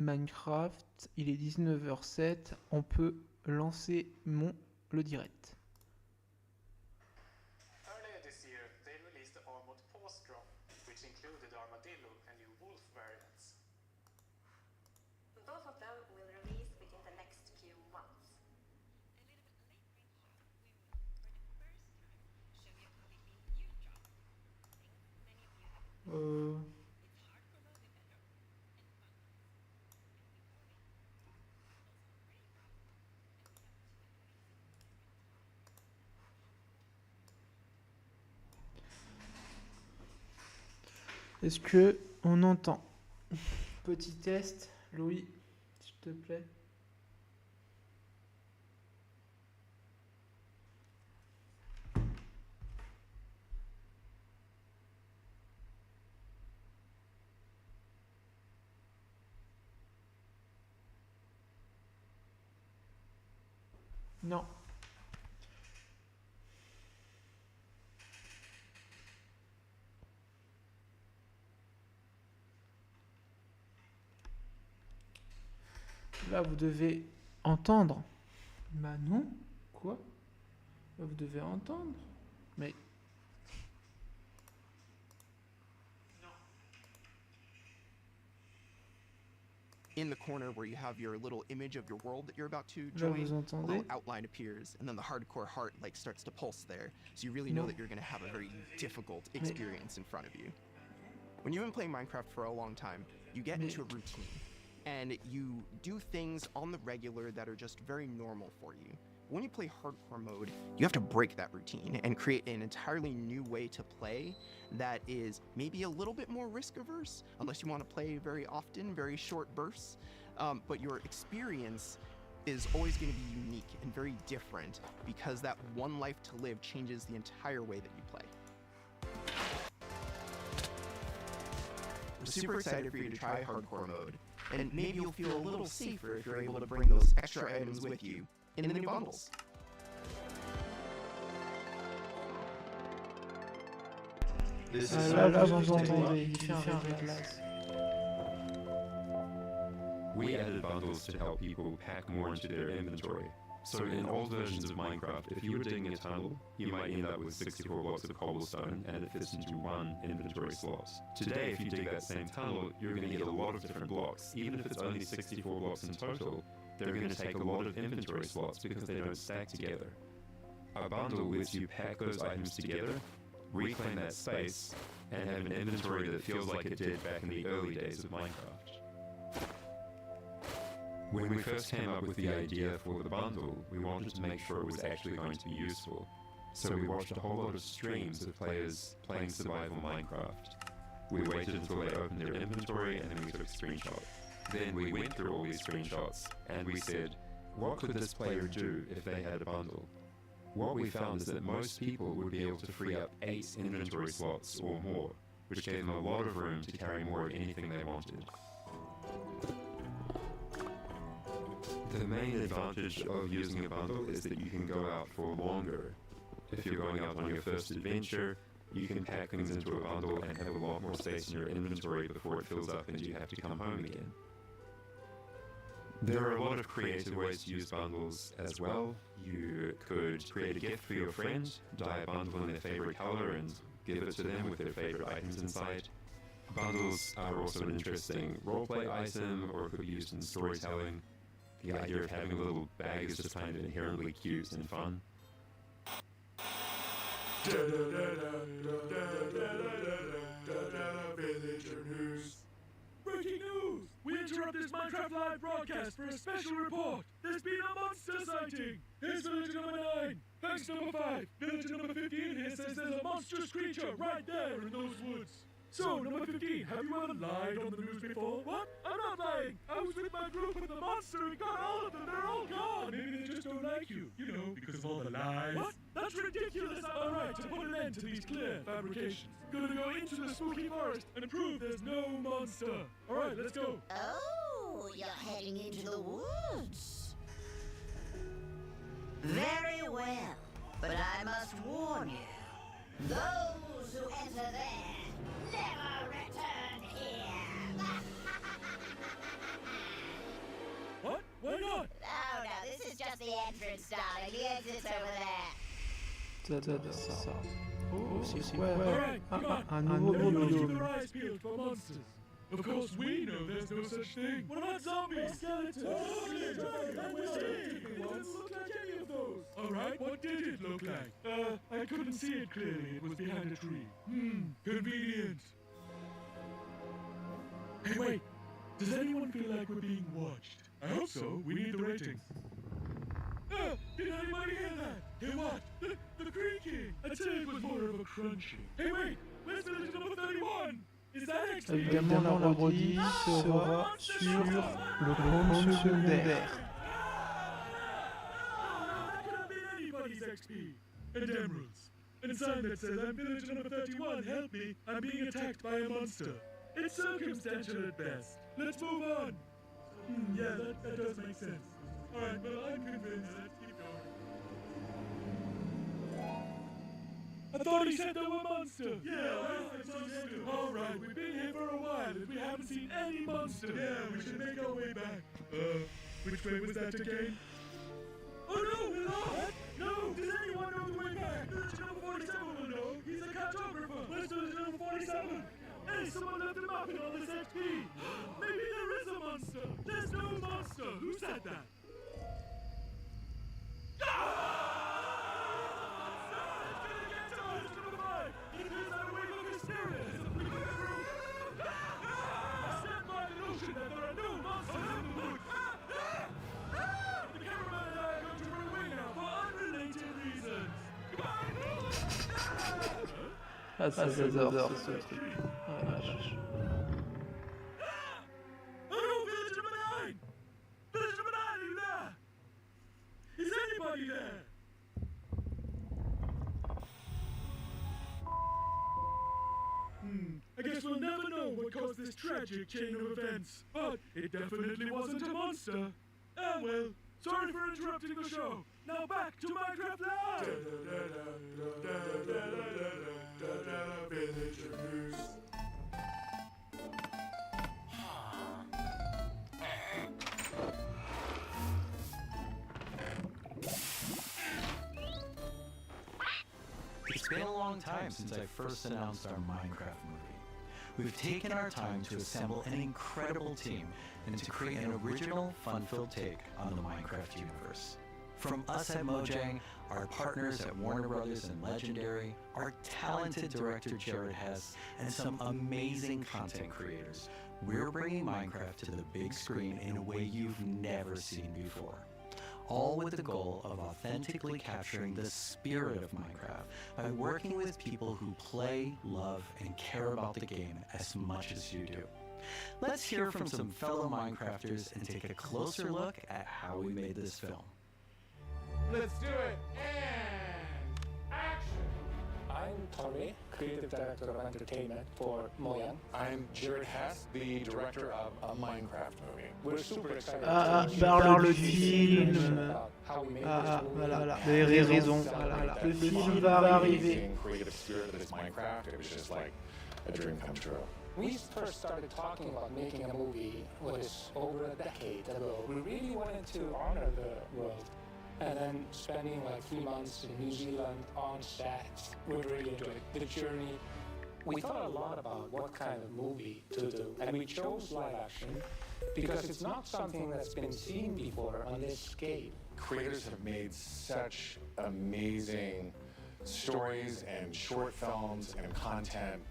Minecraft, il est 19h07, on peut lancer le direct. Earlier this year, they released the Armored Pause drop, which included Armadillo and new Wolf variants. Both of them will release within the next few months. Est-ce que on entend? Petit test, Louis, s'il te plaît. Non. Là, vous devez entendre. Bah non. Quoi? Là, vous devez entendre. Mais... In the corner where you have your little image of your world that you're about to Là, join, vous a entendez? little outline appears, and then the hardcore heart starts to pulse there, so you really know No. that you're going to have a very difficult experience in front of you. When you've been playing Minecraft for a long time, you get into a routine, and you do things on the regular that are just very normal for you. When you play hardcore mode, you have to break that routine and create an entirely new way to play that is maybe a little bit more risk averse, unless you want to play very often, very short bursts. But your experience is always going to be unique and very different because that one life to live changes the entire way that you play. We're super excited for you to try hardcore mode, and maybe you'll feel a little safer if you're able to bring those extra items with you in the new bundles. This Ah, is là, vous Subject to entendez. Take. Il fait un réglage. We added bundles to help people pack more into their inventory. So in old versions of Minecraft, if you were digging a tunnel, you might end up with 64 blocks of cobblestone and it fits into one inventory slot. Today, if you dig that same tunnel, you're going to get a lot of different blocks. Even if it's only 64 blocks in total, they're going to take a lot of inventory slots because they don't stack together. A bundle lets you pack those items together, reclaim that space, and have an inventory that feels like it did back in the early days of Minecraft. When we first came up with the idea for the bundle, we wanted to make sure it was actually going to be useful. So we watched a whole lot of streams of players playing survival Minecraft. We waited until they opened their inventory and then we took screenshots. Then we went through all these screenshots and we said, what could this player do if they had a bundle? What we found is that most people would be able to free up 8 inventory slots or more, which gave them a lot of room to carry more of anything they wanted. The main advantage of using a bundle is that you can go out for longer. If you're going out on your first adventure, you can pack things into a bundle and have a lot more space in your inventory before it fills up and you have to come home again. There are a lot of creative ways to use bundles as well. You could create a gift for your friend, dye a bundle in their favorite color and give it to them with their favorite items inside. Bundles are also an interesting roleplay item or could be used in storytelling. The idea of having a little bag is just kind of inherently cute and fun. Villager news. Breaking news! We interrupt this Minecraft Live broadcast for a special report. There's been a monster sighting. Here's villager number 9. Thanks number 5. Villager number 15 here says there's a monstrous creature right there in those woods. So, number 15, have you ever lied on the news before? What? I'm not lying! I was with my group and the monster and got all of them! They're all gone! Maybe they just don't like you. You know, because of all the lies. What? That's ridiculous! Alright, to put an end to these clear fabrications, gonna go into the spooky forest and prove there's no monster. Alright, let's go. Oh, you're heading into the woods. Very well, but I must warn you. Those who enter there never return here. the entrance, darling. The exit's over there. Ça. Oh, c'est ouais. Alright, come on. Un nouveau Everyone keep biome. their eyes peeled for monsters. Of course, we know there's no such thing. What about zombies, skeletons, and we're seeing ones look like any of those. Alright, what did it look like? I couldn't see it clearly. It was behind a tree. Convenient. Hey, wait. Does anyone feel like we're being watched? I hope so. We need the ratings. Did anybody hear that? Hear what? The creaking. I'd say it was more of a crunching. Hey, wait. Where's village number 31? Is that XP? Évidemment, la parodie sera sur le compte secondaire. That could have been anybody's XP. And emeralds. And a sign that says, I'm village number 31, help me, I'm being attacked by a monster. It's circumstantial at best. Let's move on. Yeah, that does make sense. Alright, well, I'm convinced. Let's keep going. I thought he said there were monsters. Yeah, where's the monster? Alright, we've been here for a while and we haven't seen any monsters. Yeah, we should make our way back. Which way was that again? Oh no, we're lost! No! Does anyone know the way back? Village number 47 will know. He's a cartographer. Where's village number 47? Hey, someone left a map in all this XP. Maybe there is a monster. There's no monster. Who said that? Ah, ça j'adore ce truc. Ah, la vache. Oh no, village number 9! Village number 9, are you there? Is anybody there? I guess we'll never know what caused this tragic chain of events. But it definitely wasn't a monster. Ah well, sorry for interrupting the show. Now back to Minecraft Live! Villager News. It's been a long time since I first announced our Minecraft movie. We've taken our time to assemble an incredible team and to create an original, fun-filled take on the Minecraft universe. From us at Mojang, our partners at Warner Brothers and Legendary, our talented director Jared Hess, and some amazing content creators, we're bringing Minecraft to the big screen in a way you've never seen before. All with the goal of authentically capturing the spirit of Minecraft by working with people who play, love, and care about the game as much as you do. Let's hear from some fellow Minecrafters and take a closer look at how we made this film. Let's do it, and action! I'm Tommy, Creative Director of Entertainment for Mojang. I'm Jared Hess, the director of a Minecraft movie. We're super excited Ah, to parle le film film. about how we made Ah, this movie. voilà, vous avez raison. Voilà. Le film va arriver. Amazing creative spirit that is Minecraft. It was just like a dream come true. We first started talking about making a movie was over a decade ago. We really wanted to honor the world. And then spending like 3 months in New Zealand on set, we really enjoyed the journey. We thought a lot about what kind of movie to do, and we chose live action because it's not something that's been seen before on this scale. Creators have made such amazing stories and short films and content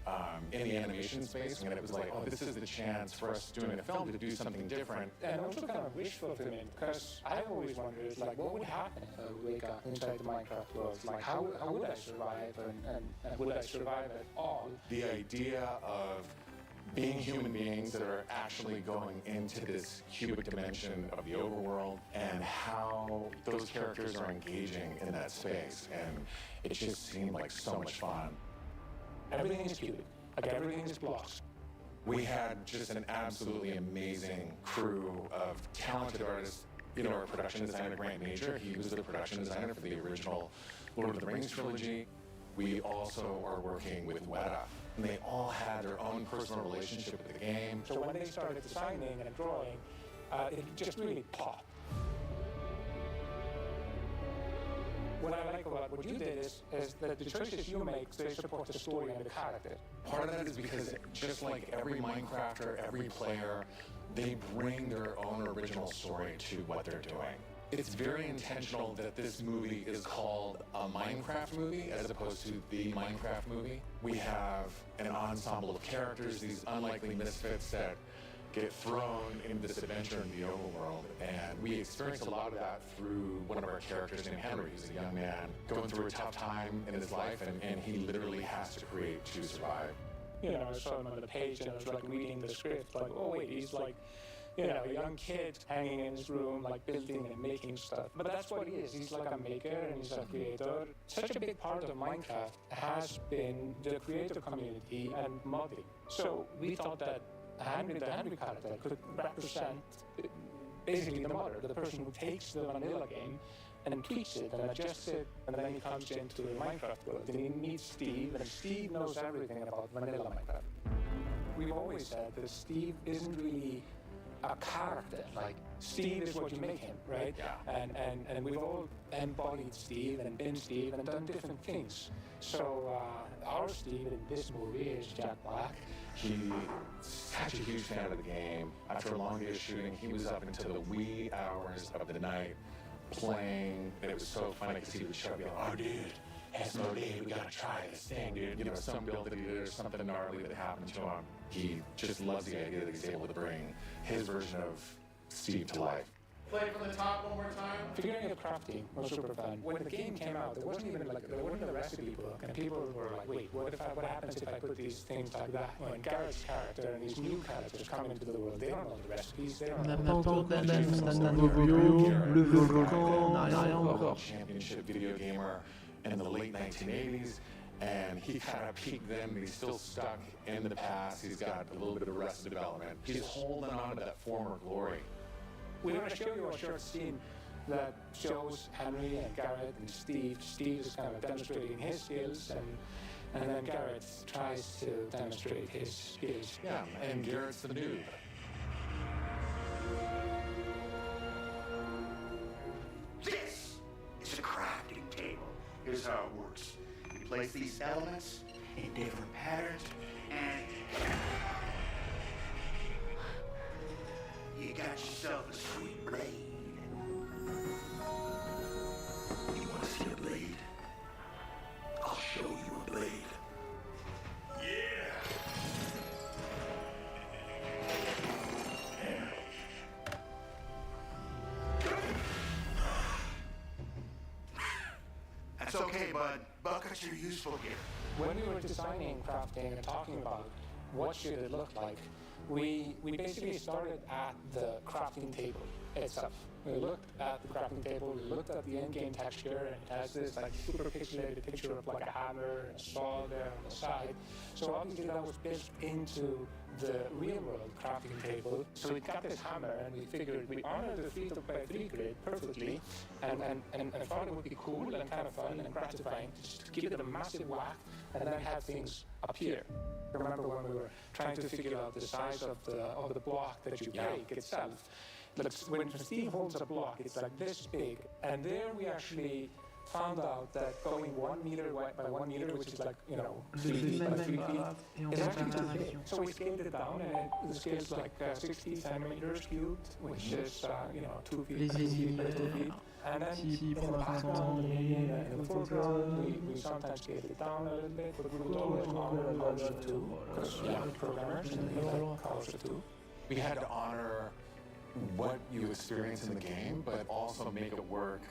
in the animation space, and it was like, oh, this is the chance for us doing a film to do something different. And also kind of wish fulfillment, because I've always wondered, like, what would happen if I wake up inside the Minecraft world? Like, how would I survive, and would I survive at all? The idea of being human beings that are actually going into this cubic dimension of the overworld and how those characters are engaging in that space. And it just seemed like so much fun. Everything is cubic. Like, everything is blocks. We had just an absolutely amazing crew of talented artists. You know, our production designer, Grant Major, he was the production designer for the original Lord of the Rings trilogy. We also are working with Weta, and they all had their own personal relationship with the game. So when they started designing and drawing, it just really popped. what I like about what you did is that the choices you make, they support the story and the character. Part of that is because just like every Minecrafter, every player, they bring their own original story to what they're doing. It's very intentional that this movie is called a Minecraft movie as opposed to the Minecraft movie. We have an ensemble of characters, these unlikely misfits that get thrown into this adventure in the overworld, and we experience a lot of that through one of our characters named Henry. He's a young man going through a tough time in his life, and he literally has to create to survive. You know, I saw him on the page and I was like reading the script, like, oh wait, he's like, you know, a young kid hanging in his room, like building and making stuff. But that's what he is. He's like a maker and he's a creator. Such a big part of Minecraft has been the creator community and modding. So we thought that Henry, the Henry character, could represent basically the modder, the person who takes the vanilla game and tweaks it and adjusts it, and then he comes into the Minecraft world and he meets Steve, and Steve knows everything about vanilla Minecraft. We've always said that Steve isn't really a character. Like, Steve is what you make him, right? Yeah. And we've all embodied Steve and been Steve and done different things. So our Steve in this movie is Jack Black. He's such a huge fan of the game. After a long day of shooting, he was up until the wee hours of the night playing, and it was so funny because he would show me, oh dude, SOD, we gotta try this thing, dude. You know, some build that he did or something gnarly that happened to him. He just loves the idea that he's able to bring his version of Steve to life. Play from the top one more time. Figuring out crafting was super fun. When the game came out, there wasn't even like, there wasn't a recipe book, and people were like, wait, what happens if I put these things like that? When Garrett's character and these new characters come into the world, they don't know the recipes, they don't know championship video gamer in the late 1980s, and he kind of peaked then, but he's still stuck in the past. He's got a little bit of Arrested Development. He's holding on to that former glory. We're going to show you a short scene that shows Henry and Garrett and Steve. Steve is kind of demonstrating his skills, and then Garrett tries to demonstrate his skills. Yeah, and Garrett's the noob. This is a crafting table. Here's how it works. You place these elements in different patterns, and you got yourself a sweet blade. You want to see a blade? I'll show you a blade. Yeah! That's okay, bud. Buckets are useful here. When we were designing crafting and talking about what should it look like, we basically started at the crafting table itself. We looked at the crafting table, we looked at the in-game texture, and it has this like super pixelated picture of like a hammer and a saw there on the side. So obviously that was built into the real-world crafting table. So we got this hammer, and we figured we honored the 3x3 grid perfectly, and thought it would be cool and kind of fun and gratifying to just give it a massive whack and then have things appear. Remember when we were trying to figure out the size of the block that you break itself? When Steve holds a block, it's like this big, and there we actually found out that going 1 meter by 1 meter, which is like, 3 feet by 3 feet, is actually too big. So we scaled it down, and the scale's like 60 centimeters cubed, which is 2 feet by 2 feet by 2 feet. And then in the background, in the foreground, we sometimes scaled it down a little bit, but we would always honor a culture too, because we are programmers and we like culture too. We had to honor what you experience in the game, but also make it work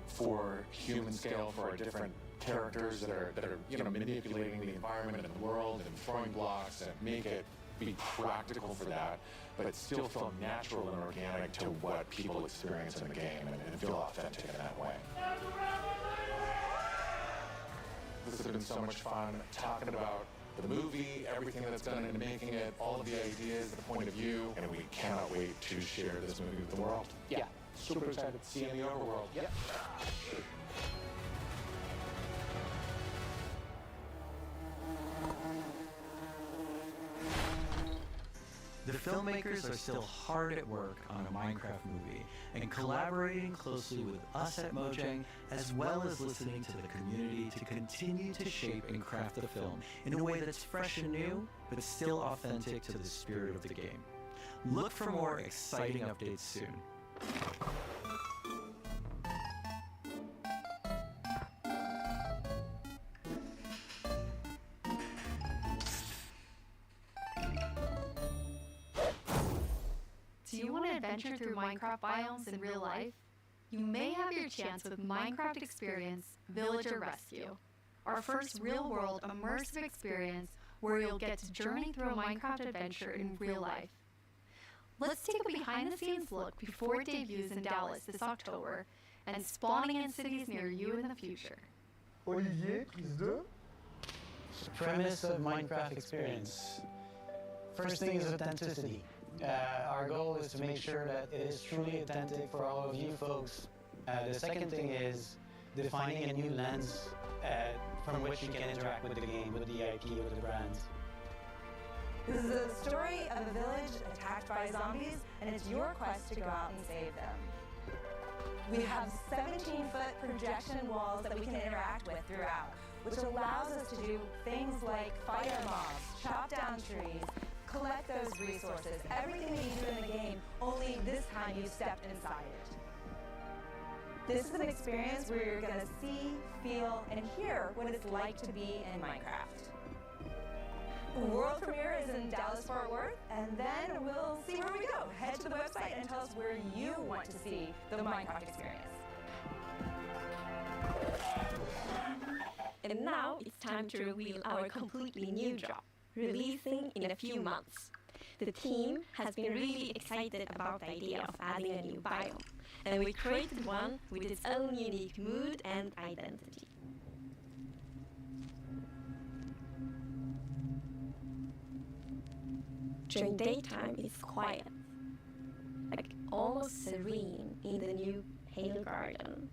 for human scale for our different characters that are manipulating the environment and the world and throwing blocks, and make it be practical for that, but still feel natural and organic to what people experience in the game, and feel authentic in that way. This has been so much fun talking about the movie, everything that's gone into making it, all of the ideas, the point of view, and we cannot wait to share this movie with the world. Yeah, super excited to See you in the overworld. Yep. The filmmakers are still hard at work on a Minecraft movie and collaborating closely with us at Mojang, as well as listening to the community to continue to shape and craft the film in a way that's fresh and new, but still authentic to the spirit of the game. Look for more exciting updates soon. Do you want to adventure through Minecraft biomes in real life? You may have your chance with Minecraft Experience Villager Rescue, our first real-world immersive experience where you'll get to journey through a Minecraft adventure in real life. Let's take a behind-the-scenes look before it debuts in Dallas this October and spawning in cities near you in the future. Olivier, prise 2. Premise of Minecraft Experience. First thing is authenticity. Our goal is to make sure that it is truly authentic for all of you folks. The second thing is defining a new lens from which you can interact with the game, with the IP, with the brands. This is a story of a village attacked by zombies, and it's your quest to go out and save them. We have 17-foot projection walls that we can interact with throughout, which allows us to do things like fight our mobs, chop down trees, collect those resources, everything that you do in the game, only this time you stepped inside it. This is an experience where you're going to see, feel, and hear what it's like to be in Minecraft. World premiere is in Dallas-Fort Worth, and then we'll see where we go. Head to the website and tell us where you want to see the Minecraft experience. And now it's time to reveal our completely new job, releasing in a few months. The team has been really excited about the idea of adding a new biome, and we created one with its own unique mood and identity. During daytime, it's quiet, like almost serene in the new Pale Garden.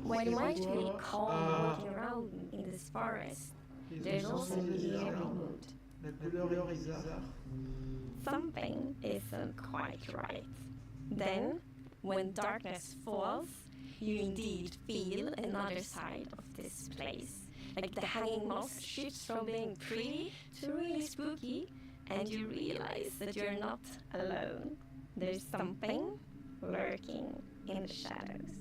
When you might feel calm walking around in this forest, there's also an eerie mood. Something isn't quite right. Then, when darkness falls, you indeed feel another side of this place. Like the hanging moss shifts from being pretty to really spooky, and you realize that you're not alone. There's something lurking in the shadows.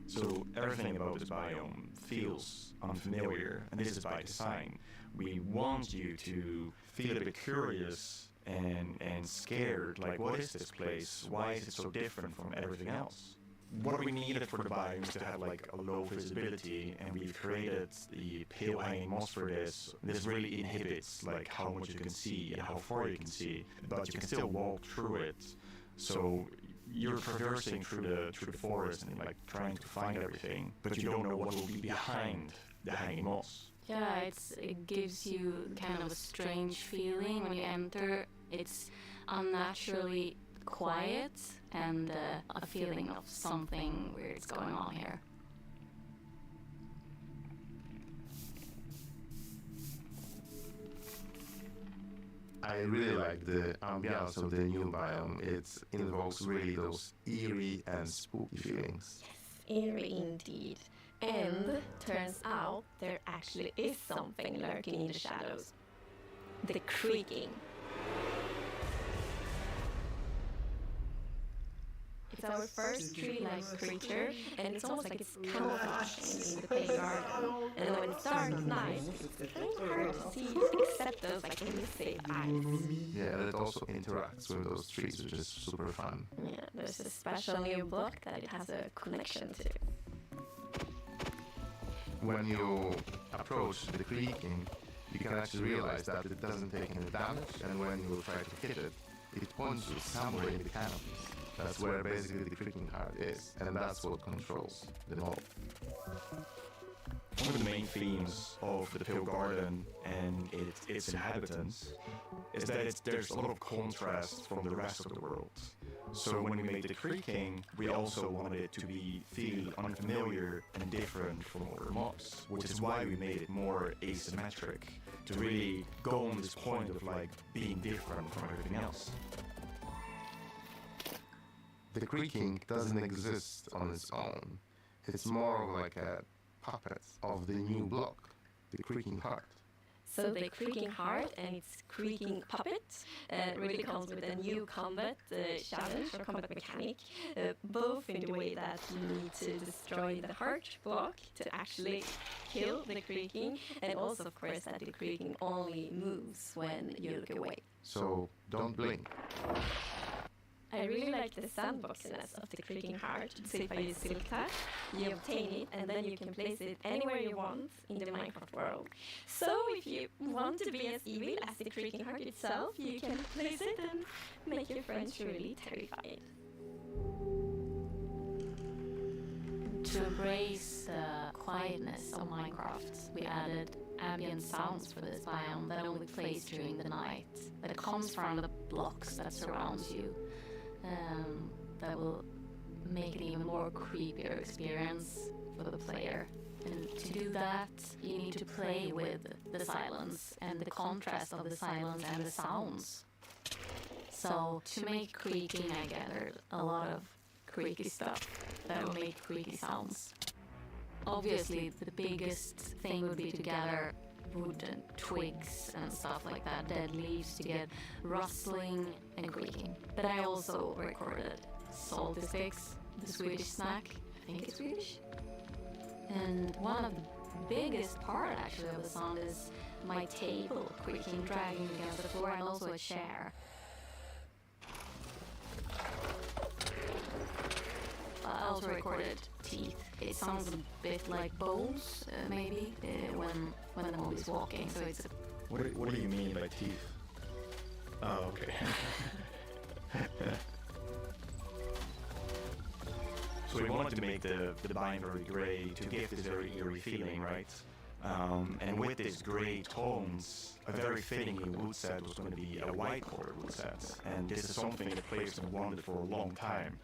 So everything about this biome feels unfamiliar, and this is by design. We want you to feel a bit curious and scared, like what is this place? Why is it so different from everything else? What we needed for the biome is to have like a low visibility, and we've created the pale hanging moss for this. This really inhibits like how much you can see and how far you can see, but you can still walk through it. So you're traversing through the forest and like trying to find everything, but you don't know what will be behind the hanging moss. Yeah, it gives you kind of a strange feeling when you enter. It's unnaturally quiet and a feeling of something weird's going on here. I really like the ambiance of the new biome. It involves really those eerie and spooky feelings. Yes, eerie indeed. And turns out there actually is something lurking in the shadows. The creaking. It's our first tree-like creature, and it's almost like it's camouflaging in the pale garden. And when it's dark at night, it's kind of hard to see except those like elusive eyes. Yeah, it also interacts with those trees, which is super fun. Yeah, there's a special new block that it has a connection to. When you approach the creaking, you can actually realize that it doesn't take any damage, and when you try to hit it, it points you somewhere in the canopies. That's where basically the creaking card is, and that's what controls the mob. One of the main themes of the Pale Garden and its inhabitants is that there's a lot of contrast from the rest of the world. So when we made the creaking, we also wanted it to feel unfamiliar and different from other mobs, which is why we made it more asymmetric, to really go on this point of like being different from everything else. The creaking doesn't exist on its own. It's more of like a puppet of the new block, the creaking heart. So the creaking heart and its creaking puppet really comes with a new combat challenge or combat mechanic, both in the way that you need to destroy the heart block to actually kill the creaking, and also of course that the creaking only moves when you look away. So don't blink. I really like the sandboxiness of the creaking heart. So if I use silk touch, you obtain it and then you can place it anywhere you want in the Minecraft world. So if you want to be as evil as the creaking heart itself, you can place it and make your friends really terrified. To embrace the quietness of Minecraft, we added ambient sounds for this biome that only plays during the night, that comes from the blocks that surround you. That will make it even more creepier experience for the player. And to do that, you need to play with the silence and the contrast of the silence and the sounds. So to make creaking, I gathered a lot of creaky stuff that will make creaky sounds. Obviously, the biggest thing would be to gather wood and twigs and stuff like that, dead leaves, to get rustling and creaking. But I also recorded salty sticks, the Swedish snack, I think it's Swedish. And one of the biggest part actually of the sound is my table creaking, dragging against the floor, and also a chair. I also recorded teeth. It sounds a bit like bones, maybe, when the mob is walking. So it's. What do you mean by teeth? Oh, okay. So we wanted to make the biome very gray to give this very eerie feeling, right? And with these gray tones, a very fittingly wood set was going to be a white color wood set. And this is something the players have wanted for a long time.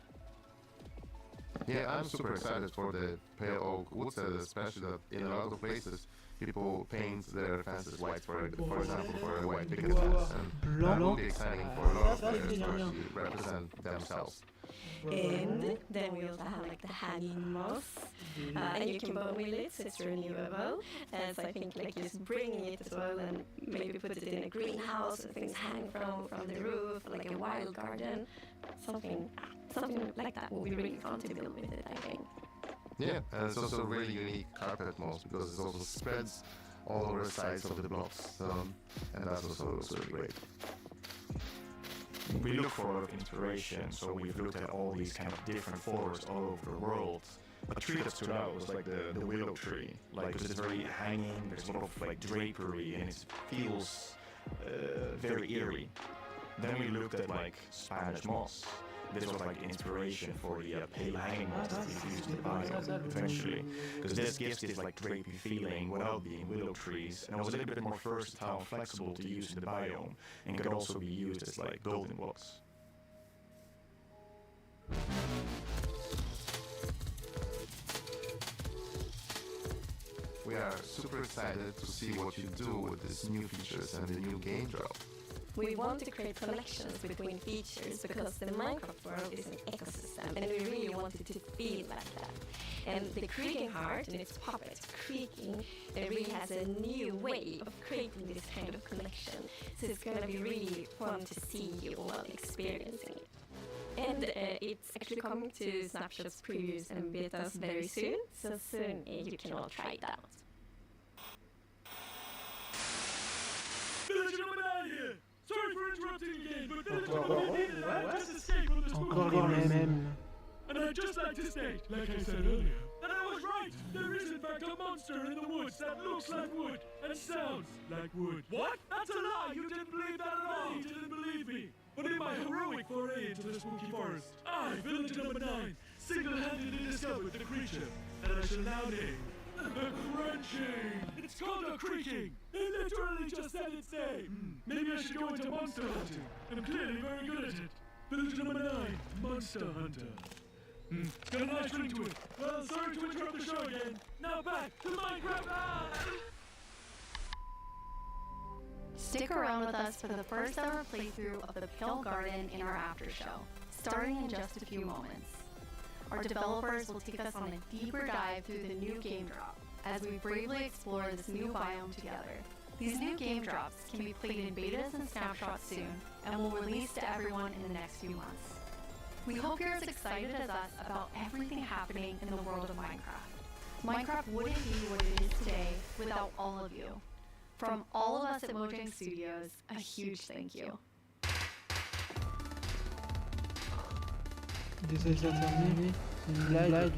Yeah, I'm super excited for the pale oak wood set, especially that in a lot of places people paint their fences white, for example, for a white picket fence, and that will be exciting for a lot of players to actually represent themselves. And then we also have like the hanging moss, and you can bone wheel it, so it's renewable. So I think like just bringing it as well, and maybe put it in a greenhouse and things hang from the roof, like a wild garden, something like that would be really fun to build with it, I think. Yeah, and it's also a really unique carpet moss because it also spreads all over the sides of the blocks, and that's also great. We look for a lot of inspiration, so we've looked at all these kind of different forests all over the world. A tree that stood out was like the willow tree, like because it's very hanging. There's a lot of like drapery, and it feels very eerie. Then we looked at like Spanish moss. This was like inspiration for the pale hanging moss that we used in the biome eventually, because this gives this like drapey feeling without being willow trees, and it was a little bit more versatile and flexible to use in the biome, and could also be used as like building blocks. We are super excited to see what you do with these new features and the new game drop. We want to create connections between features because the Minecraft world is an ecosystem, and we really want it to feel like that. And the creaking heart and its puppet creaking, it really has a new way of creating this kind of connection. So it's going to be really fun to see you all experiencing it. And it's actually coming to Snapshot's previews and betas very soon, so soon you can all try it out. Village number 9 here! Sorry for interrupting again, but Village number 9 needed I just escaped from the spooky forest. And I'd just like to state, like I said earlier, that I was right! There is in fact a monster in the woods that looks like wood and sounds like wood. What? That's a lie! You didn't believe that at all! You didn't believe me! But in my heroic foray into the spooky forest, I, Village number 9, single-handedly discovered the creature that I shall now name Crunching! It's called a creaking! It literally just said its name! Maybe I should go into monster hunting. I'm clearly very good at it. Village number 9, Monster Hunter. Got a nice ring to it. Well, sorry to interrupt the show again. Now back to Minecraft! Stick around with us for the first ever playthrough of the Pale Garden in our after show, starting in just a few moments. Our developers will take us on a deeper dive through the new game drop as we bravely explore this new biome together. These new game drops can be played in betas and snapshots soon and will release to everyone in the next few months. We hope you're as excited as us about everything happening in the world of Minecraft. Minecraft wouldn't be what it is today without all of you. From all of us at Mojang Studios, a huge thank you. Déjà terminé, c'est une blague.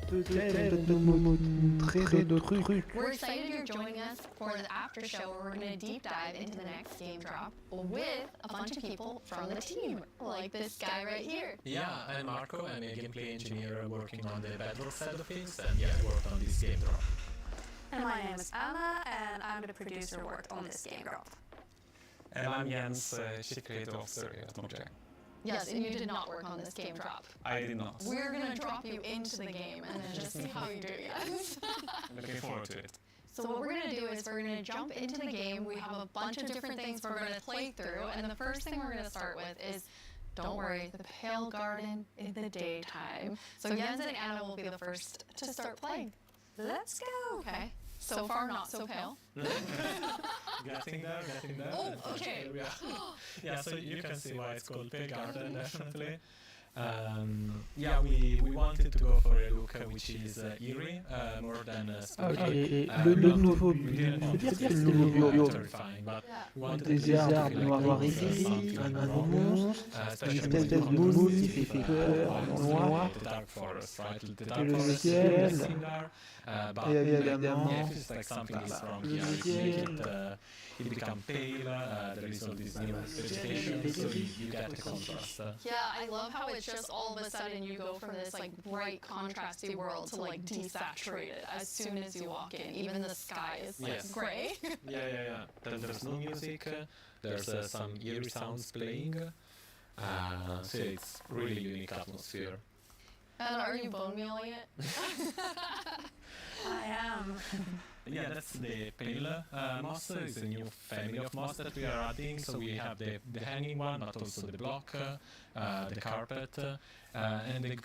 Peut-être nous montrer d'autres trucs. We're excited you're joining us for the after show where we're going to deep dive into the next game drop with a bunch of people from the team, like this guy right here. Yeah, I'm Marco. I'm a gameplay engineer working on the Bedrock side of things, and yeah, I worked on this game drop. And my name is Anna, and I'm the producer who worked on this game drop. And I'm Jens, Chief Creative Officer here at Mojang. Yes, and you did not work on this game drop. I did not. We're going to drop you into the game and then just see how you do, yes. Looking forward to it. So what we're going to do is we're going to jump into the game. We have a bunch of different things we're going to play through, and the first thing we're going to start with is, don't worry, the Pale Garden in the daytime. So Jens and Anna will be the first to start playing. Let's go! Okay. So far, not so pale. Getting there. Oh, okay. Yeah, so you can see why it's called Pale Garden, definitely. Yeah, we wanted to go for a look which is eerie, more than spooky. Le nouveau terrifying, but we un wanted désert noir et gris, un monstre, une espèce de moule qui fait peur, noir, the dark forest, right? The et dark le forest ciel, is similar, but et évidemment, yeah, it feels like something is wrong le here. ciel, It becomes pale, there is all this new vegetation, so you get the contrast. Yeah, I love how it's just all of a sudden you go from this like bright contrasty world to like desaturated as soon as you walk in. Even the sky is like gray. Yeah. Then there's no music, there's some eerie sounds playing, so it's really unique atmosphere. And are you bone mealing it? I am. Yeah, that's the pale moss. It's a new family of moss that we are adding. So we have the hanging one, but also the block, the carpet. And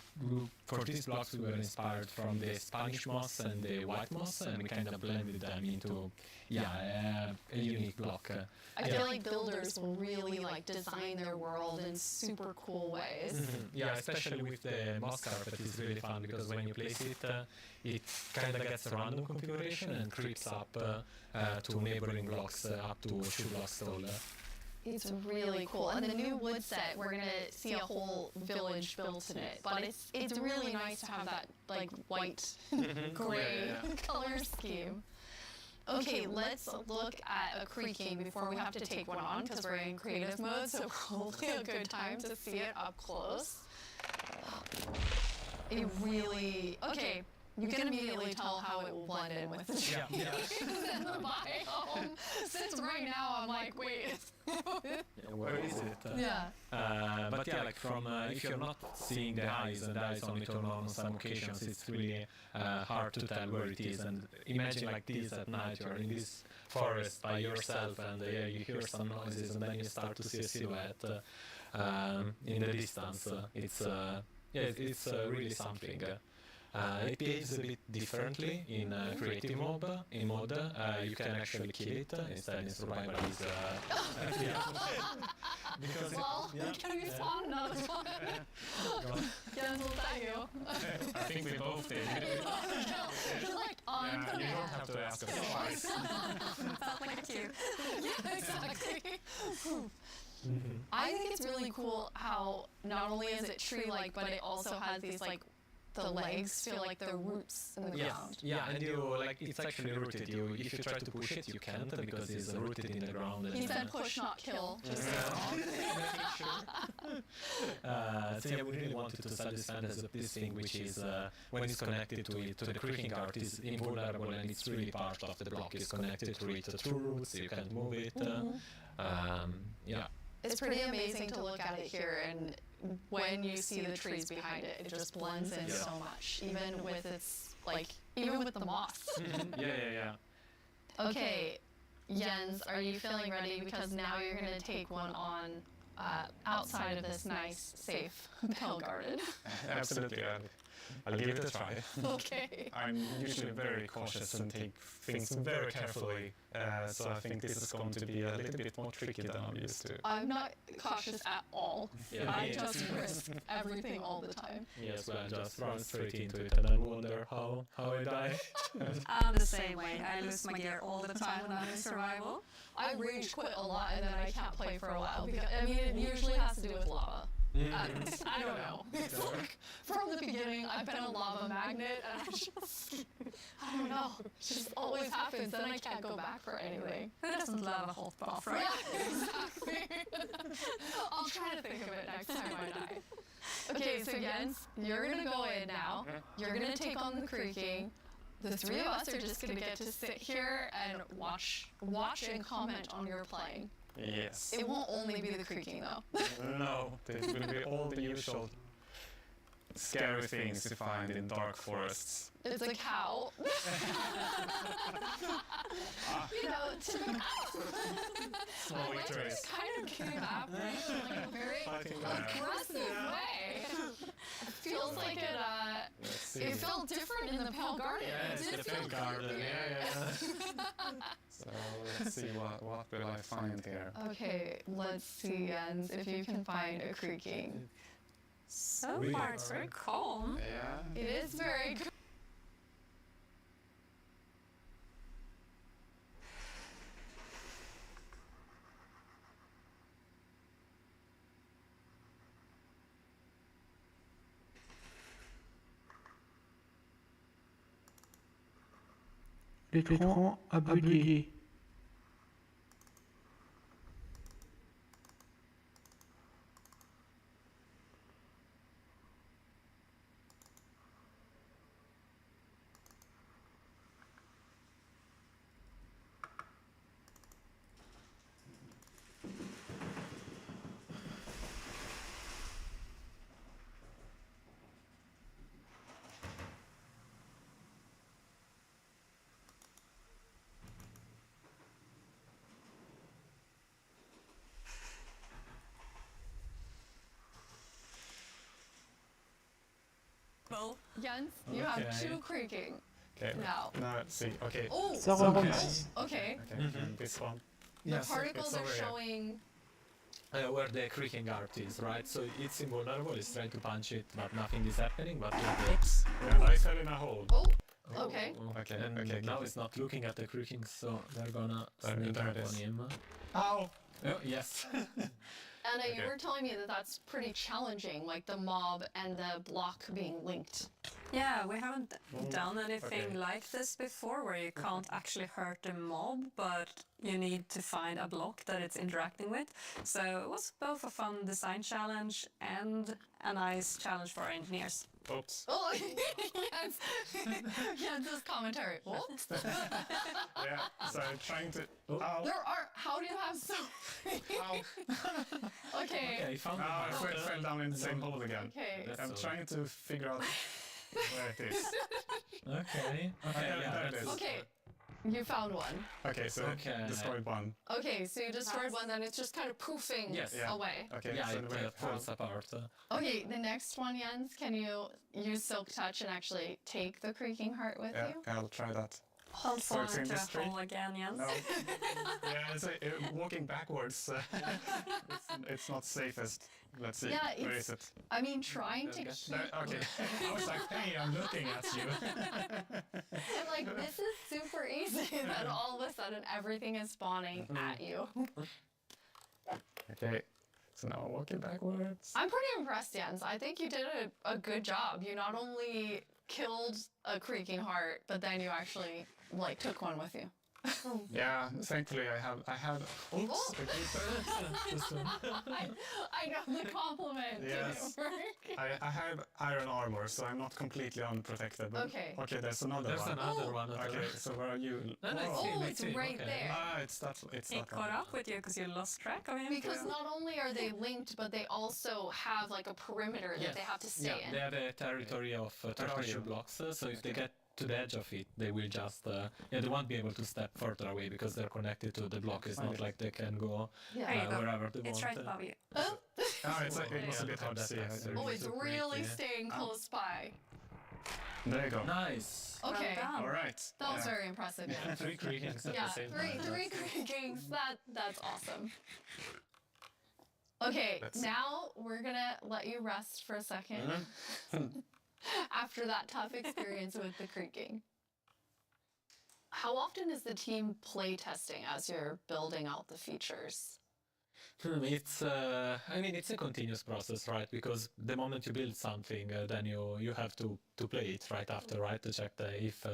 for these blocks, we were inspired from the Spanish moss and the white moss, and we kind of blended them into, a unique block. I feel like builders will really like design their world in super cool ways. Yeah, especially with the moss carpet, it's really fun because when you place it, it kind of gets a random configuration and creeps up to neighboring blocks up to 2 blocks tall. It's really cool. And the new wood set, we're going to see a whole village built in it. But it's really nice to have that like white, gray color scheme. Okay, let's look at a creaking before we have to take one on because we're in creative mode, so probably a good time to see it up close. It really, okay, you can immediately tell how it will blend in with the trees and the biome. Since right now I'm like, wait. Where is it? But yeah, like from if you're not seeing the eyes, and the eyes only turn on some occasions, it's really hard to tell where it is. And imagine like this at night, you're in this forest by yourself, and you hear some noises, and then you start to see a silhouette in the distance. It's really something. It behaves a bit differently in creative mode. In mode, you can actually kill it. Instead, in survival, is because can we spawn another one? Jens, was that you? I think we both did. You're like, you don't have to ask us twice. Felt like a cute. Yeah, exactly. I think it's really cool how not only is it tree-like, but it also has these like the legs feel like they're roots in the ground. Yeah, and you like it's actually rooted. If you try to push it, you can't because it's rooted in the ground. He said push, not kill. Just so yeah, we really wanted to set this fantasy of this thing, which is when it's connected to the creaking art, is invulnerable and it's really part of the block. It's connected to it through roots. You can't move it. Yeah. It's pretty amazing to look at it here, and when you see the trees behind it, it just blends in so much, even with even with the moss. Yeah. Okay, Jens, are you feeling ready? Because now you're going to take one on outside of this nice, safe pale garden. Absolutely. I'll give it a try. Okay. I'm usually very cautious and take things very carefully, so I think this is going to be a little bit more tricky than I'm used to. I'm not cautious at all. I just risk everything all the time. Yes, well, I just run straight into it and then wonder how I die. I'm the same way. I lose my gear all the time when I'm in survival. I rage quit a lot and then I can't play for a while. Because, I mean, it usually has to do with lava. I don't know. It's like, from the beginning, I've been a lava magnet, and I don't know. It just always happens, and I can't go back for anything. Who doesn't love a hot bath, right? Yeah, exactly. I'll try to think of it next time I die. Okay, so Jens, you're going to go in now. You're going to take on the creaking. The three of us are just going to get to sit here and watch and comment on your playing. Yes. It won't only be the creaking, though. No, this will be all the usual scary things you find in dark forests. It's a cow. You know, typical. Small victories. This kind of came happening in like a very aggressive way. It feels like it felt different in the Pale Garden. Yeah, it's the Pale Garden. Yeah. So let's see what will I find here. Okay, let's see, Jens, if you can find a creaking. So Really? far, it's very calm. Yeah. It is very good. L'écran a bugué. Jens, you have two creaking. Okay. Now. Now let's see. Okay. Oh, Ça rebondit. Okay. And this one. The particles are showing. Where the creaking art is, right? So it's invulnerable, it's trying to punch it, but nothing is happening, but oops. And I fell in a hole. Oh, okay. Okay, and now it's not looking at the creaking, so they're gonna sneak there up it Uh, is. on him. Ow! Oh, yes. Anna, you were telling me that that's pretty challenging, like the mob and the block being linked. Yeah, we haven't done anything okay. like this before where you can't actually hurt the mob, but you need to find a block that it's interacting with. So it was both a fun design challenge and a nice challenge for our engineers. Oops. Oh, yes. Jens's commentary. Whoops. Yeah, so I'm trying to... Ow! There are. How do you have so many? Okay. Okay, found I fell down in the same hole again. Okay. I'm trying to figure out where it is. Okay. Okay, there it is. Okay. You found one. Okay, so destroyed one. Okay, so you destroyed one, then it's just kind of poofing away. Okay, yeah, so it falls apart. Okay, the next one, Jens, can you use Silk Touch and actually take the creaking heart with you? Yeah, I'll try that. Hold So it's on in to this a tree? hole again, Jens. No. Yeah, it's walking backwards. It's not safest. Let's see. Yeah, Where is it? I mean, trying to keep... Okay. I was like, hey, I'm looking at you. I'm like, this is super easy. And then all of a sudden, everything is spawning at you. Okay. So now walking backwards. I'm pretty impressed, Jens. I think you did a good job. You not only killed a creaking heart, but then you actually like took one with you. Yeah, thankfully I have. Oops. I know the compliment. Yes. Didn't work. I have iron armor, so I'm not completely unprotected. But Okay. Okay, there's another There's one. another one. Okay, so where are you? No, no, Oh, it's right there. Ah, it's that. It's He that caught one. up with you because you lost track of him. Because not only are they linked, but they also have like a perimeter that they have to stay Yeah, in. they have a territory of 32 blocks, so if they get to the edge of it, they will just, they won't be able to step further away because they're connected to the block. It's not like they can go wherever they want. It's right above you. Oh, it was a bit hard to see. Oh, it's really staying close by. There you go. Nice. Okay. Well done. All right. That was very impressive. Yeah. 3 creakings at Yeah, the same time. three creakings. That's awesome. Okay, Let's- now we're gonna let you rest for a second after that tough experience with the creaking. How often is the team play testing as you're building out the features? It's it's a continuous process, right? Because the moment you build something, then you have to play it right after, right? To check if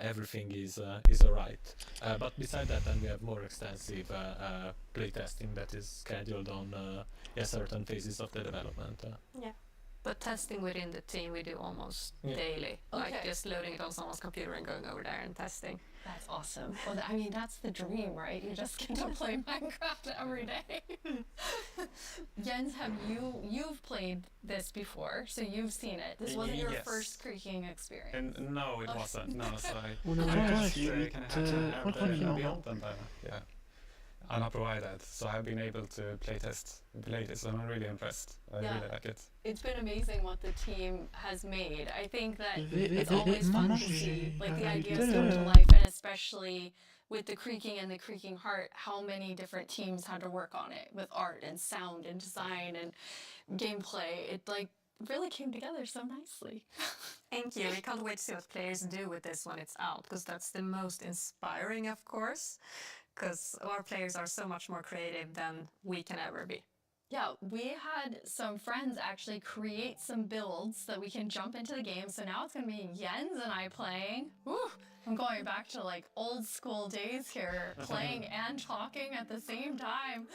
everything is alright. But beside that, then we have more extensive play testing that is scheduled on certain phases of the development. Yeah. But testing within the team we do almost daily. Like Okay. just loading it on someone's computer and going over there and testing. That's awesome. Well, I mean, that's the dream, right? You just get to play Minecraft every day. Jens, you've played this before, so you've seen it. This wasn't your Yes. first creaking experience. And no, it wasn't. No, so On a I just beyond them, yeah. Anna provided, so I've been able to play this, and I'm really impressed. I really like it. It's been amazing what the team has made. I think that They- it's they- always they fun to managed see to- like the I ideas did come to it. life, and especially with the creaking and the creaking heart, how many different teams had to work on it with art and sound and design and gameplay. It like really came together so nicely. Thank you. We can't wait to see what players do with this when it's out, because that's the most inspiring, of course, because our players are so much more creative than we can ever be. Yeah, we had some friends actually create some builds that we can jump into the game. So now it's going to be Jens and I playing. Woo! I'm going back to like old school days here, playing and talking at the same time.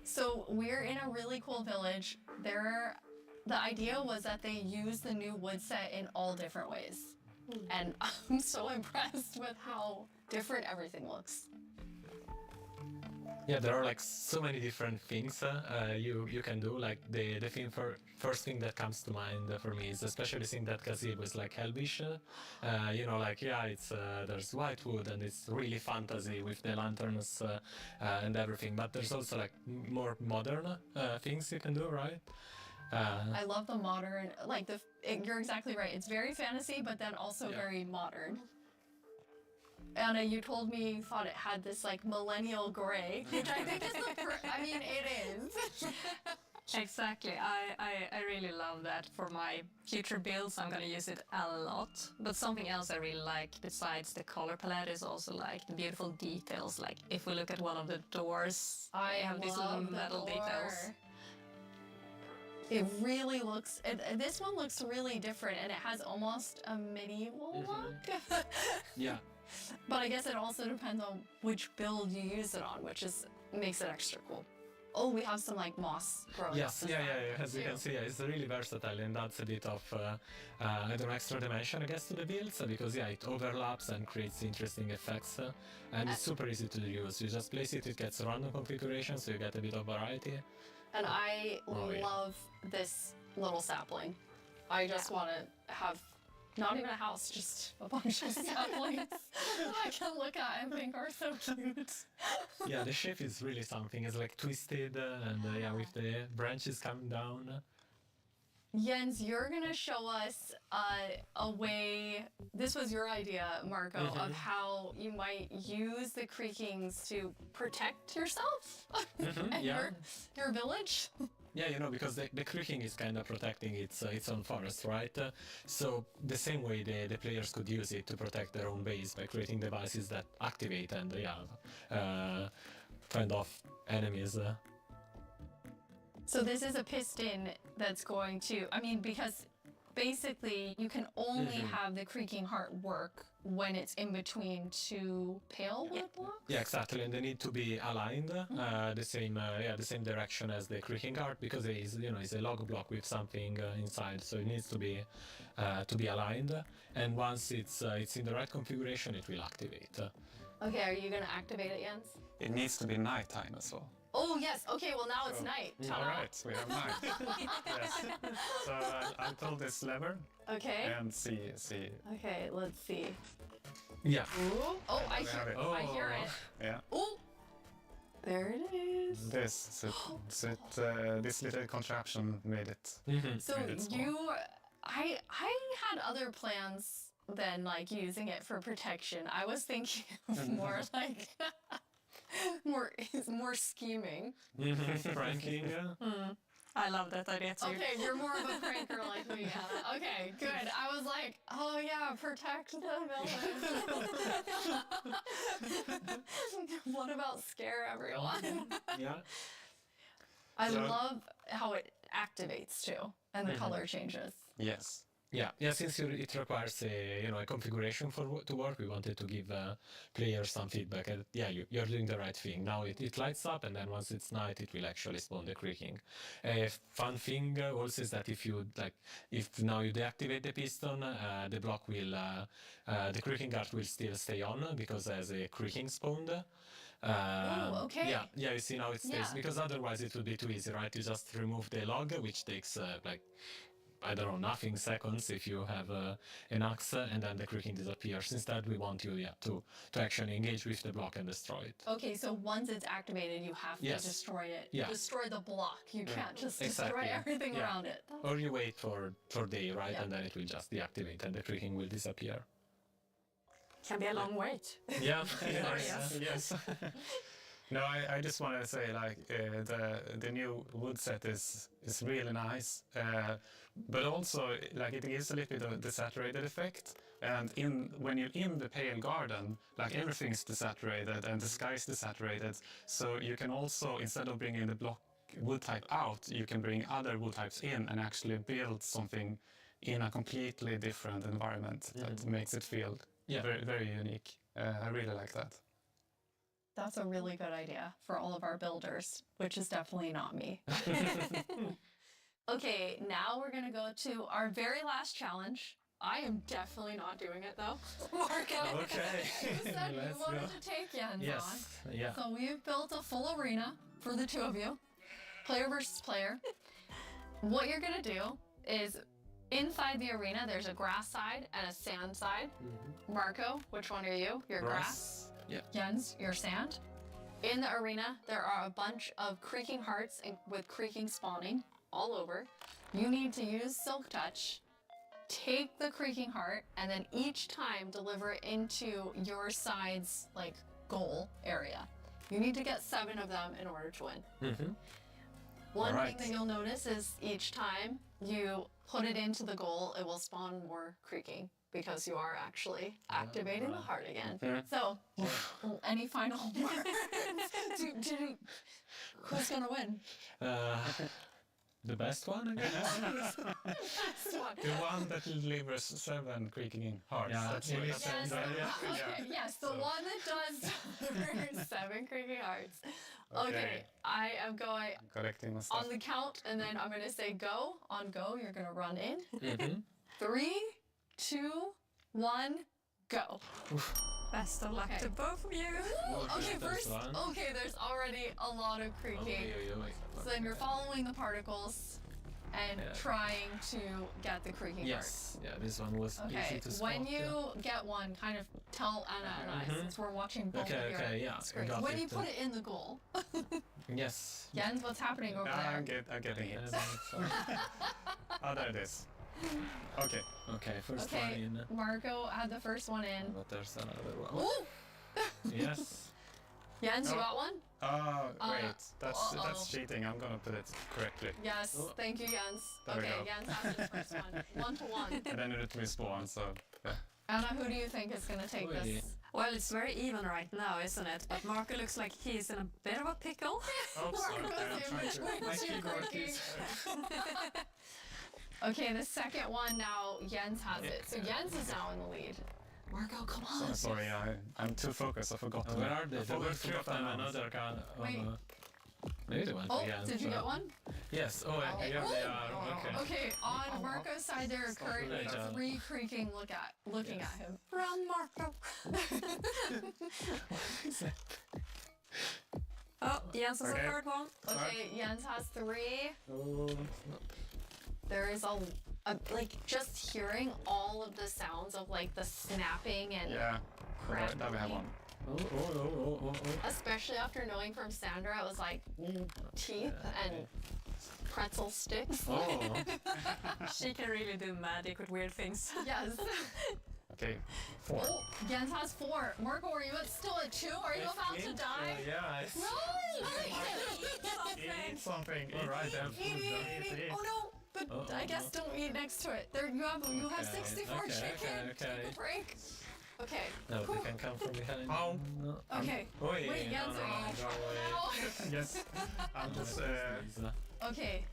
So we're in a really cool village. The idea was that they use the new wood set in all different ways. And I'm so impressed with how different everything looks. Yeah, there are like so many different things you can do. Like the first thing that comes to mind for me is especially seeing that gazebo is like Elvish. It's there's white wood and it's really fantasy with the lanterns and everything. But there's also like more modern things you can do, right? I love the modern, you're exactly right. It's very fantasy, but then also very modern. Anna, you told me you thought it had this like millennial gray, which I think is it is. Exactly. I really love that. For my future builds, I'm going to use it a lot. But something else I really like besides the color palette is also like the beautiful details. Like if we look at one of the doors, I have these little love the metal details. door. It really looks, this one looks really different, and it has almost a medieval look. Yeah. But I guess it also depends on which build you use it on, which makes it extra cool. Oh, we have some like moss growing Yes, up. as you can see, it's really versatile, and that's a bit of extra dimension, I guess, to the builds, because it overlaps and creates interesting effects, and it's super easy to use. You just place it, it gets random configuration, so you get a bit of variety. And I love this little sapling. I just want to have not even a house, just a bunch of saplings that I can look at and think are so cute. Yeah, the shape is really something. It's like twisted, and with the branches coming down. Jens, you're gonna show us a way, this was your idea, Marco, of how you might use the creakings to protect yourself and your village. Yeah, because the creaking is kind of protecting its own forest, right? So the same way the players could use it to protect their own base by creating devices that activate and fend off enemies. So this is a piston that's going to, I mean, because basically you can only have the creaking heart work when it's in between two pale wood blocks? Yeah, exactly, and they need to be aligned, the same direction as the creaking heart, because it is, it's a log block with something inside, so it needs to be aligned. And once it's in the right configuration, it will activate. Okay, are you gonna activate it, Jens? It needs to be nighttime as well. Oh yes. Okay. Well, now it's night. Ta-da. All right, we have night. Yes. So I'll pull this lever. Okay. And see. Okay. Let's see. Yeah. Ooh. Oh, I We have hear it. it. I hear it. Yeah. Oh. There it is. This this little contraption made it. So made it small. I had other plans than like using it for protection. I was thinking of more like more scheming. Pranking. I love that idea too. Okay, you're more of a pranker like me, Anna. Okay, good. I was like, oh yeah, protect the villain. What about scare everyone? Yeah. I love how it activates too, and the color changes. Yes. Yeah. Since it requires a configuration to work, we wanted to give players some feedback. And you're doing the right thing. Now it lights up, and then once it's night, it will actually spawn the creaking. A fun thing also is that if now you deactivate the piston, the block will the creaking guard will still stay on because there's a creaking spawned. Oh, okay. Yeah. You see now it stays because otherwise it would be too easy, right? You just remove the log, which takes I don't know, nothing seconds if you have an axe, and then the creaking disappears. Instead, we want you to actually engage with the block and destroy it. Okay, so once it's activated, you have to destroy it. Yeah. Destroy the block. You can't just Exactly. destroy everything around it. Or you wait for day, right? And then it will just deactivate and the creaking will disappear. Can be a long wait. Yeah. Yes. No, I just want to say the new wood set is really nice, but also it gives a little bit of the desaturated effect. And when you're in the pale garden, everything's desaturated and the sky's desaturated, so you can also, instead of bringing the block wood type out, you can bring other wood types in and actually build something in a completely different environment that makes it feel very, very unique. I really like that. That's a really good idea for all of our builders, which is definitely not me. Okay, now we're going to go to our very last challenge. I am definitely not doing it though. Marco, Okay. you said you Let's wanted go. to take Jens Yes. on. Yeah. So we've built a full arena for the two of you, player versus player. What you're going to do is inside the arena, there's a grass side and a sand side. Marco, which one are you? You're grass. Yeah. Jens, your sand. In the arena, there are a bunch of creaking hearts with creaking spawning all over. You need to use Silk Touch, take the creaking heart, and then each time deliver it into your side's goal area. You need to get 7 of them in order to win. One thing that you'll notice is each time you put it into the goal, it will spawn more creaking, because you are actually activating the heart again. So, any final words? Who's gonna win? The best one, I guess. Best one. The one that delivers 7 creaking hearts. Yeah, That's it what is. I said. Okay, yes, the one that does 7 creaking hearts. Okay, I am going Collecting my stuff. on the count, and then I'm gonna say go. On go, you're gonna run in. 3, 2, 1, go. Best of luck to both of you. Okay, first, there's already a lot of creaking. So then you're following the particles and trying to get the creaking Yes. Yeah, this one was part. easy Okay, to spot. when you get one, kind of tell Anna and I, since we're watching both of your screens. got When it. you put it in the goal. Yes. Jens, what's happening over there? I'm getting it. Oh, there it is. Okay. Okay, first one Okay, in. Marco had the first one in. But there's another one. Ooh! Yes. Jens, you got one? Oh, wait. That's cheating. I'm gonna put it correctly. Yes, thank you, Jens. There we Okay, go. Jens has his first one. 1 to 1. And then it respawn, so yeah. Anna, who do you think is going to take this? Well, it's very even right now, isn't it? But Marco looks like he's in a bit of a pickle. Okay, the second one now, Jens has it. So Jens is now in the lead. Marco, come on. Sorry, I'm too focused. I forgot. Where are they? There were three of them. Another kind. Wait. Maybe they went again. Did you get one? Yes. Oh, yeah, they are. Okay. Okay, on Marco's side, there are currently 3 creaking looking at him. Run, Marco! Oh, Jens has a third one. Okay, Jens has 3. Oh. There is a like just hearing all of the sounds of like the snapping and cracking. Now we have one. Especially after knowing from Sandra, it was like teeth and pretzel sticks. Oh. She can really do magic with weird things. Yes. Okay, 4. Oh, Jens has 4. Marco, are you still at 2? Are you about to die? Yeah. Eat something. All right, then. Eat. Oh no! But I guess don't eat next to it. There you have 64 chicken. Take a break. Okay. No, they can come from behind. Oh. No. Okay. Wait, Jens. No. Yes. I'm just. Okay.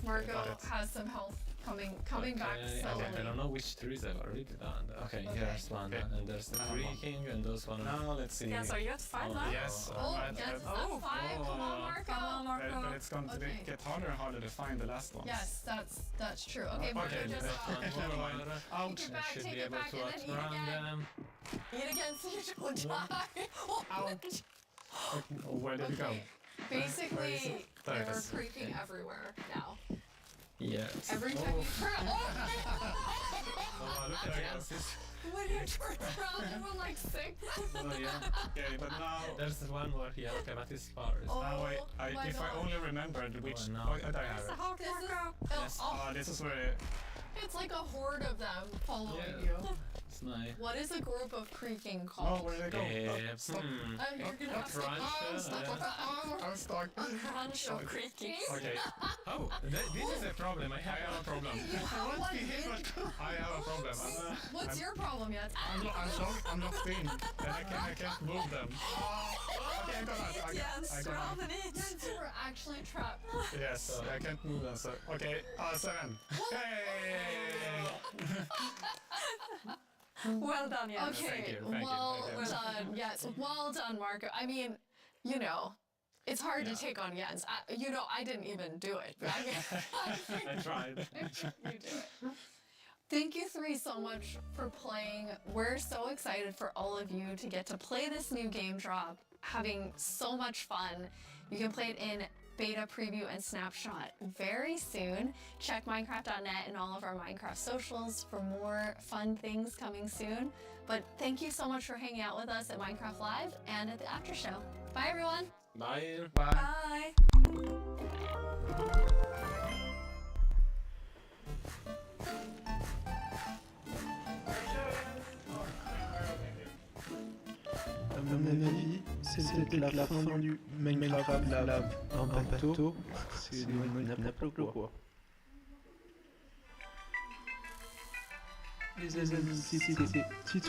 Marco has some health coming back slowly. I don't know which trees I've already done. Okay, here's one, and there's the creaking, and those one. Now let's see. Yes, are you at 5 now? Yes. Jens is at 5. Come on, Marco. But it's going to get harder and harder to find the last one. Yes, that's true. Okay, Marco, just Should be able to outrun them. Eat again so you don't die. Ouch. Where did it go? Basically, they're creeping everywhere now. Yes. Every time you turn, look at Jens. when you turn around, there were like 6. Oh yeah. Okay, but now there's one more here. Okay, but it's far. Now if I only remembered which. no. I have it. This is where. It's like a horde of them following Yeah. you. It's nice. What is a group of creaking called? Oh, where did they go? You're gonna have to I'm stuck. Crunch or creaking. Okay. Oh, this is a problem. I have a problem. I have a problem. What's your problem yet? I'm locked in. And I can't move them. Okay, I got that. Yes, I got rather that. neat. Jens, you were actually trapped. Yes, I can't move them. So okay, 7. Hey! Well done, Jens. Okay, Thank you. well done. Yes, well done, Marco. I mean, it's hard to take on Jens. I didn't even do it. But I mean, I tried. you do it. Thank you 3 so much for playing. We're so excited for all of you to get to play this new game drop, having so much fun. You can play it in beta preview and snapshot very soon. Check Minecraft.net and all of our Minecraft socials for more fun things coming soon. But thank you so much for hanging out with us at Minecraft Live and at the after show. Bye everyone. Bye. Bye. À mon avis, c'est peut-être la fin du Minecraft Lab en bateau. C'est n'importe quoi. Les amis, si